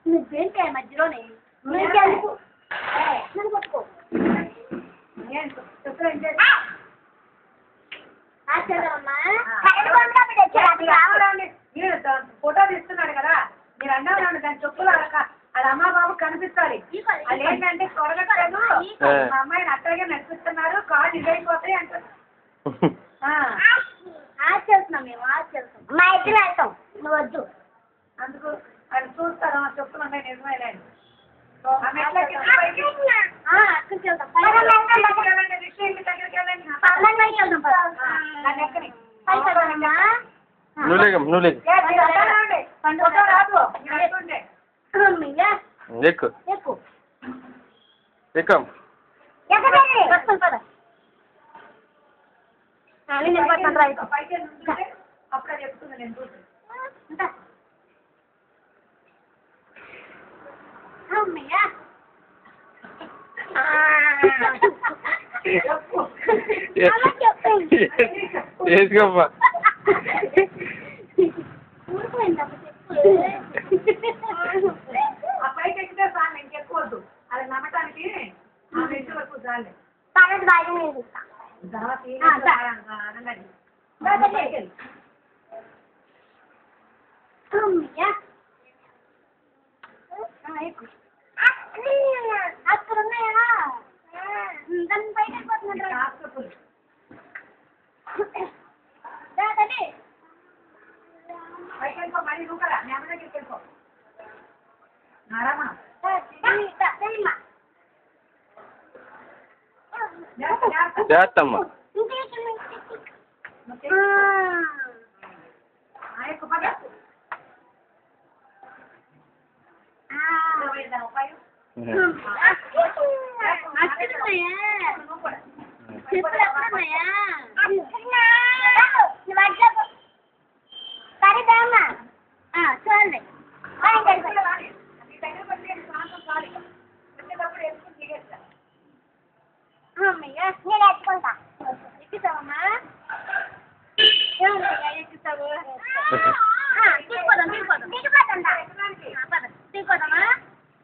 నువ్వేంటే మధ్యలోనే నువ్వు పట్టుకో ఫోటో తీస్తున్నాడు కదా మీరు అన్నాడు దాని చెప్పులు వాళ్ళ అమ్మ బాబు కనిపిస్తాడు అది ఏంటంటే త్వరగట్లేదు మా అమ్మాయిని అట్లాగే నడిపిస్తున్నారు కాళ్ళు ఇదైపోతాయి అంటారు ఆచేస్తున్నాం మేము ఆచేస్తాం మా ఇద్దరు వెళ్తాం నువ్వు వద్దు అందుకు అది చూస్తారు ఆ చెప్పులు ఉన్నాయి నిజమేలే అప్పుడే చెప్తుంది నేను చూసి వేసుకోమ్మా ఆ పైకి ఎక్కితే చాలు ఇంకెక్కువద్దు అది నమ్మటానికి ఆ మెట్టు వరకు చాలు అక్కడ ఉన్నాయా దాని పైన పైకెళ్ళిపో మళ్ళీ నువ్వు కదా మీ అమ్మ దగ్గరికి వెళ్ళిపో నారామా చేస్తామ్మా చూడండి అమ్మయ్యా నేను ఎత్తుకుంటా ఎక్కుతావమ్మా ఎక్కుతావు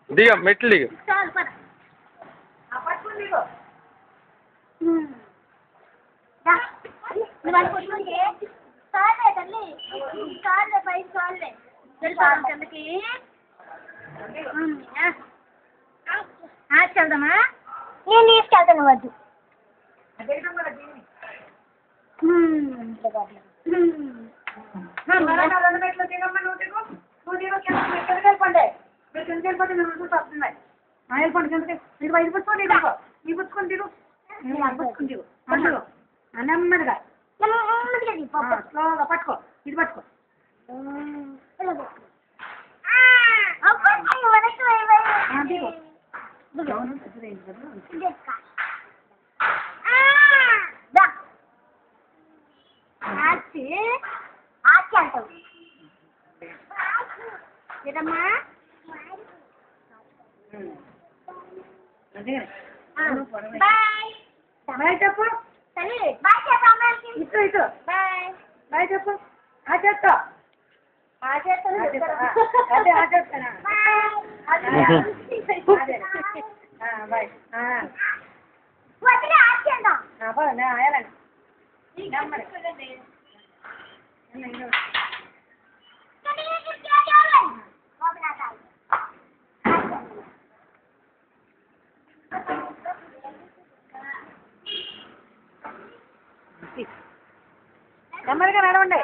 దిగ మెట్లు దిగ చాలు పద నువ్వు అనుకుంటుంటే చాలే తల్లి చాలే పై చాలే వెళ్ళిపోదాం కిందకి వెళ్దామా నేను తీసుకెళ్తాను వద్దు నెమ్మదిగా పట్టుకో ఇది పట్టుకో ఏదమ్మా బాయ్ బాయ్ చెప్పు సరే బాయ్ చెప్పమ్మా ఇటు ఇటు బాయ్ బాయ్ చెప్పు ఆ చెప్తా అదే ఆ చెప్తానా బాయ్ వదిలే ఆచేద్దాం ఆయాలండి నెమ్మదిగా నడవండి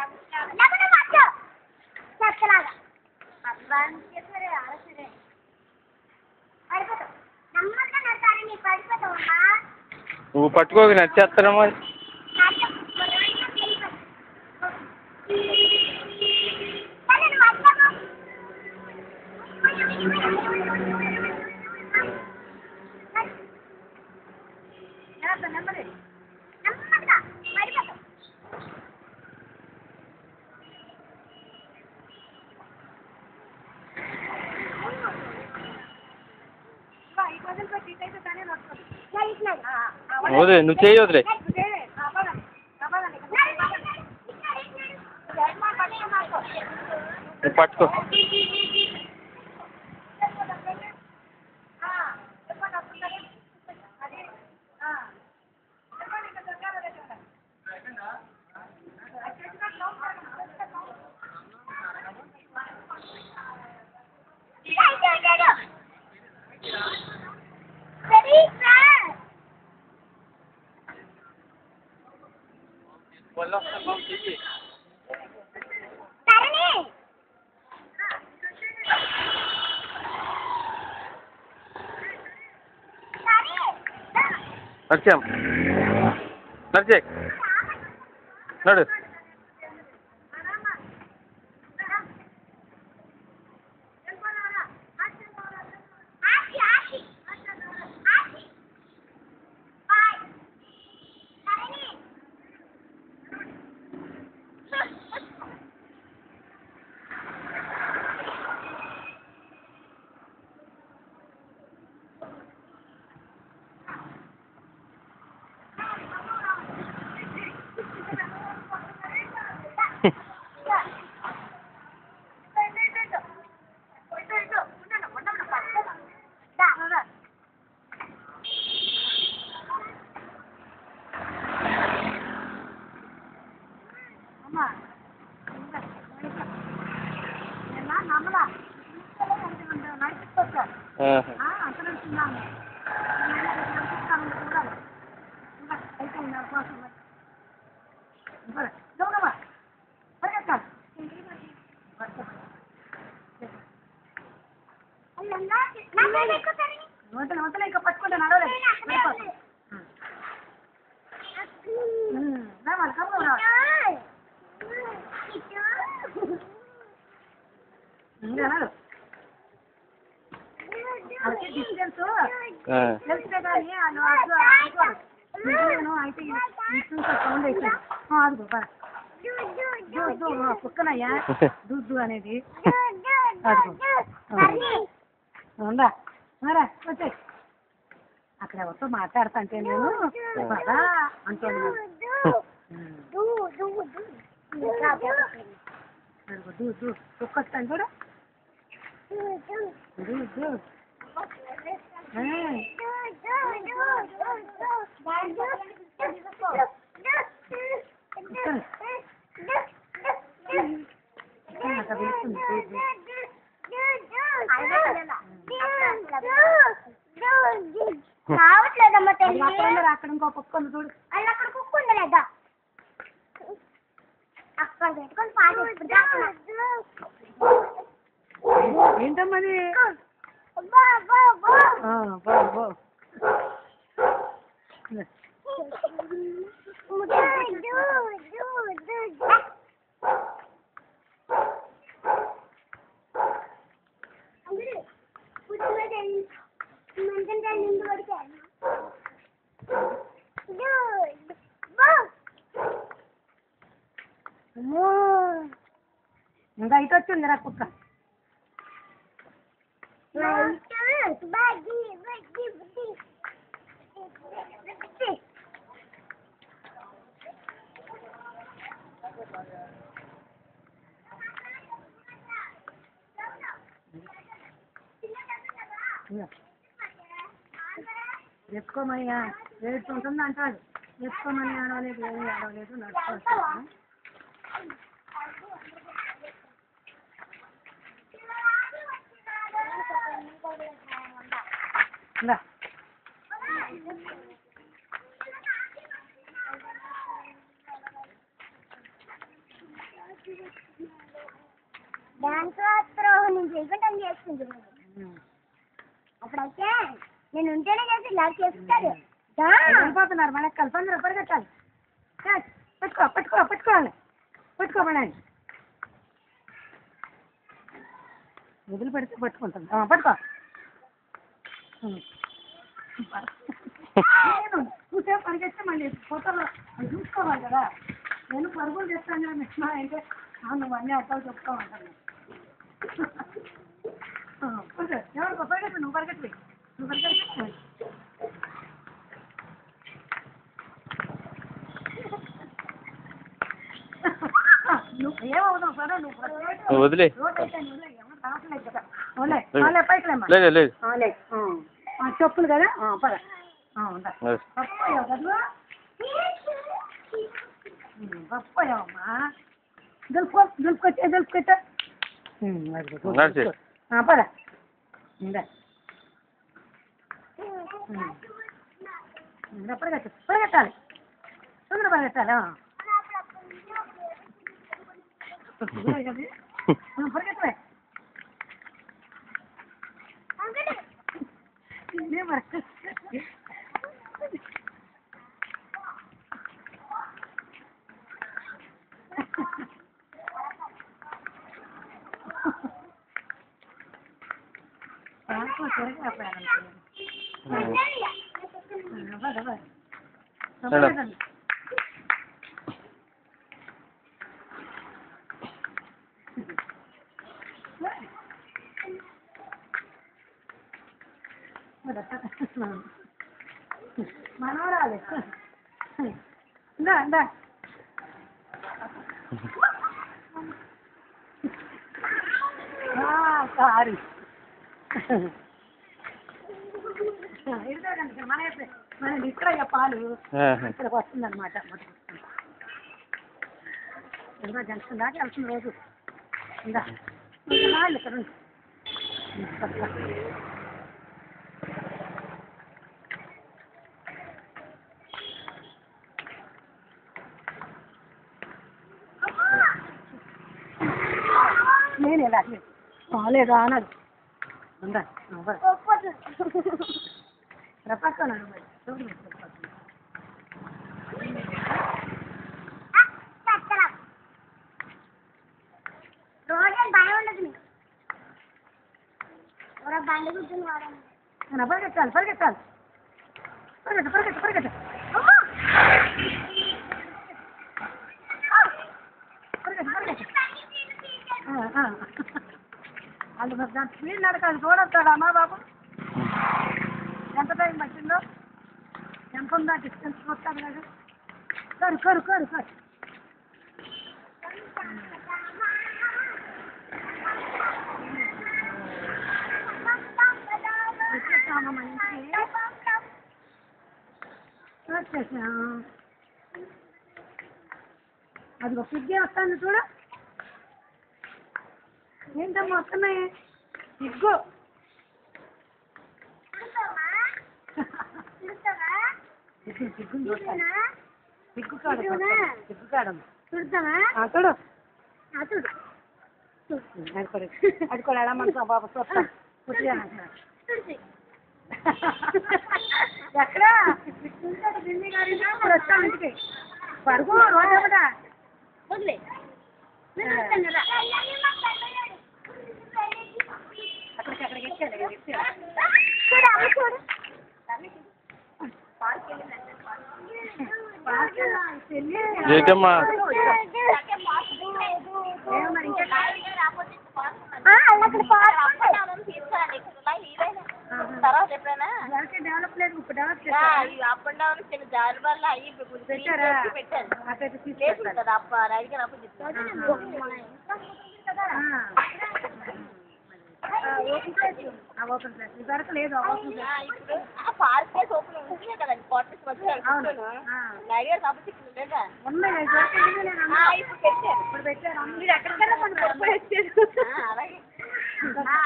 నువ్వు పట్టుకోక నచ్చేస్తానమ్మా వదిలే నువ్వు చేయి వదిలే నువ్వు పట్టుకో నడిచాం నడిచే నడు నూతన ఇంకా పట్టుకుంటే నడవలేదు డిస్టెన్స్ తెలిసితే కానీ అయితే సౌండ్ అయితే అదిగో కుక్కనయ్యా దూద్దు అనేది ఉందా మరా వచ్చే అక్కడ ఎవరితో మాట్లాడుతుంటే నేను బాగా అంటాను కుక్క వస్తాను చూడు రావట్లేదమ్మా తల్లి అక్కడ ఇంకో కుక్క ఉంది చూడు అక్కడ కుక్క ఉంది లేదా అక్కడ పెట్టుకొని ఏంటమ్మది ఇంకా ఇటు వచ్చింది రా కుక్క ఎత్తుకోమయ్యా ఏడుతుంటుంది అంటాడు ఎత్తుకోమని ఆడవలేదు ఏమీ ఆడవలేదు నడుచుకుంటాను డాన్స్ మాత్రం నేను చేయకుండా చేస్తుంది అప్పుడైతే నేను ఉంటేనే చేసి ఇలా చేస్తారు వెళ్ళిపోతున్నారు మనకి కలిపి పరిగెట్టాలి పట్టుకోవాలి పట్టుకోమని వదిలి పెడితే పట్టుకుంటాను పట్టుకో చూసే పరిగెత్తే మళ్ళీ ఫోటోలో చూసుకోవాలి కదా నేను పరుగులు చేస్తాను కదా నెక్స్ట్ అంటే నువ్వు అన్నీ అర్థాలు చెప్తామంటాను ఎవరికో పరిగెత్తు నువ్వు పరిగెత్తి నువ్వు ఏమవుతావు సరే నువ్వు వదిలే లేదు చెప్పులు కదా పద పప్పోయావు కదా పప్పోయావమ్మా దులుపుకొచ్చా పద పరిగెట్టాలి తొందర పరిగెట్టాలి పరిగెత్తలే మనవరాలు ఇందా ఇందా సారీ మన ఇక్కడ పాలు ఇక్కడికి వస్తుందన్నమాట ఇంకా జంక్షన్ దాకా వెళ్తుంది రోజు ఇంకా ఇక్కడ నేను ఎలా కాలేదా అన్నది ఉందా పక్కన పరిగెత్తాలి పరిగెత్తాలి పరిగెట్టు పరిగెట్టు పరిగెట్టు వాళ్ళు మరి దాని స్పీడ్ నడకాలి చూడొస్తాడా అమ్మా బాబు ఎంత టైం పట్టిందో ఎంత ఉందా డిస్టెన్స్ వస్తాడు కదా కరు కరు కరు కరు వచ్చేసామా మంచి వచ్చేసా అది ఒక సిగ్గే వస్తాను చూడ ఏంటమ్మా వస్తున్నాయి సిగ్గు సిగ్గు కాడు సిగ్గు కాడమ్మా చూడు అడుకోడు ఎలా మనసు బాబా చూస్తా పుట్టిగా ఎక్కడ ఢిల్లీ గారి ఇంటికి పడుకో రోజా వదిలే అక్కడికి అక్కడికి ఎక్కాలి ఏంటమ్మా తర్వాత ఎప్పుడైనా డెవలప్ లేదు ఇప్పుడు డెవలప్ అప్ అండ్ డౌన్ చిన్న జారి వల్ల అయ్యి పెట్టారు కదా అప్ప అడిగిన అప్పుడు చెప్తాను ఓపెన్ ప్లేస్ ఇదివరకు లేదు ఓపెన్ ఇప్పుడు పార్క్ ప్లేస్ ఓపెన్ ఉంటుంది కదండి క్వార్టర్స్ మధ్య అడిగారు కాబట్టి లేదా ఉన్నాయి ఇప్పుడు పెట్టారు మీరు ఎక్కడికైనా మనం పడిపోయారు అలాగే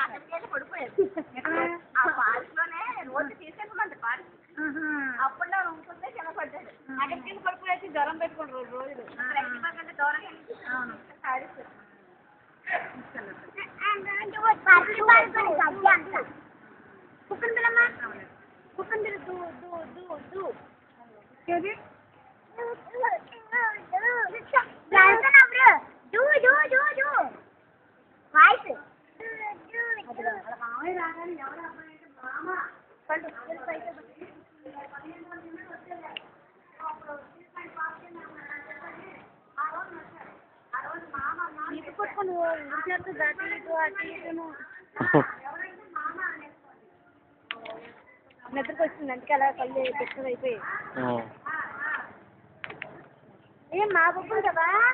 అక్కడికి పడిపోయారు ఆ పార్క్ లోనే రోజు తీసుకెళ్ళమంటే పార్క్ అప్పుడు ఉంటుంది కింద పడ్డాడు అక్కడికి పడిపోయేసి జ్వరం పెట్టుకోండి రోజులు దూరం నిద్రకు వచ్చింది అందుకే అలా కళ్ళు పెట్టుకుని అయిపోయి ఏం మా బొబ్బులు కదా